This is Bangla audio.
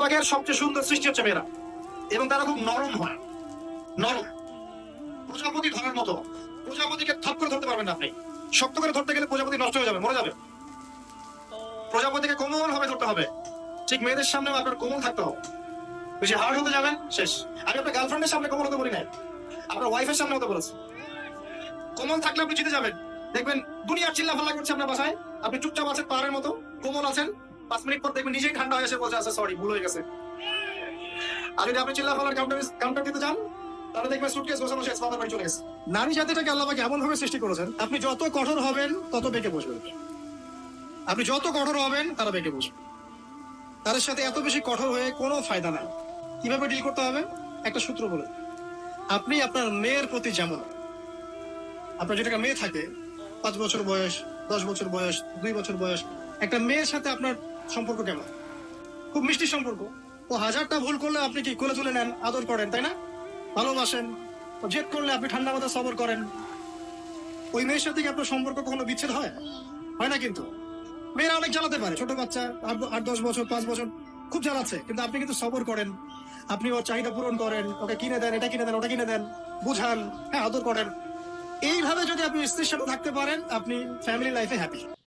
পাকের সবচেয়ে সুন্দর সৃষ্টি হচ্ছে মেয়েরা, এবং তারা খুব নরম হয়, নরম প্রজাপতি ধরার মতো। প্রজাপতিকে থাপ করে ধরতে পারবেন না আপনি, শক্ত করে ধরতে গেলে প্রজাপতি নষ্ট হয়ে যাবে, মরে যাবে। প্রজাপতিকে কোমল ভাবে ধরতে হবে। ঠিক মেয়েদের সামনেও আপনার কোমল থাকতে হবে। বেশি হার্ড হতে যাবেন শেষ। আমি আপনার গার্লফ্রেন্ডের সামনে কোমল হতে বলি নাই, আপনার ওয়াইফের সামনে হতে বলেছি। কোমল থাকলে আপনি জিতে যাবেন। দেখবেন দুনিয়ার চিল্লা ফাল্লা করছে আপনার বাসায়, আপনি চুপচাপ আছেন পাহাড়ের মতো, কোমল আছেন। 5 মিনিট পর দেখবেন নিজেই ঠান্ডা হয়ে এসে বলছে আচ্ছা সরি, ভুল হয়ে গেছে। আর যদি আপনি চিল্লা ফাল্লার কাউন্টার দিতে যান, তাহলে দেখবেন সুটকেস গোছানো শেষ, বাবার বাড়ি চলে গেছে। নারী জাতিটাকে আল্লাহ পাক এমন ভাবে সৃষ্টি করেছেন, আপনি যত কঠোর হবেন তত বেঁকে বসবেন। আপনি যত কঠোর হবেন তারা বেঁকে বসবে। তাদের সাথে এত বেশি কঠোর হয়ে কোনো ফায়দা নাই। কিভাবে ডিল করতে হবে একটা সূত্র বলে, আপনি আপনার মেয়ের প্রতি যেমন, আপনার যেটা মেয়ে থাকে 5 বছর বয়স, 10 বছর বয়স, 2 বছর বয়স, একটা মেয়ের সাথে আপনার সম্পর্ক কেমন? খুব মিষ্টি সম্পর্ক। ও 1000টা ভুল করলে আপনি কি কোলে তুলে নেন, আদর করেন, তাই না? ভালোবাসেন। ও জেদ করলে আপনি ঠান্ডা মাথায় সবর করেন। ওই মেয়ের সাথে কি আপনার সম্পর্ক কখনো বিচ্ছেদ হয়? হয় না। কিন্তু মেয়েরা অনেক জ্বালাতে পারে, ছোট বাচ্চা 8-10 বছর, 5 বছর খুব জ্বালাচ্ছে, কিন্তু আপনি কিন্তু সবর করেন। আপনি ওর চাহিদা পূরণ করেন, ওকে কিনে দেন, এটা কিনে দেন, ওটা কিনে দেন, বুঝান, হ্যাঁ আদর করেন। এইভাবে যদি আপনি স্ত্রীর সাথে থাকতে পারেন, আপনি ফ্যামিলি লাইফে হ্যাপি।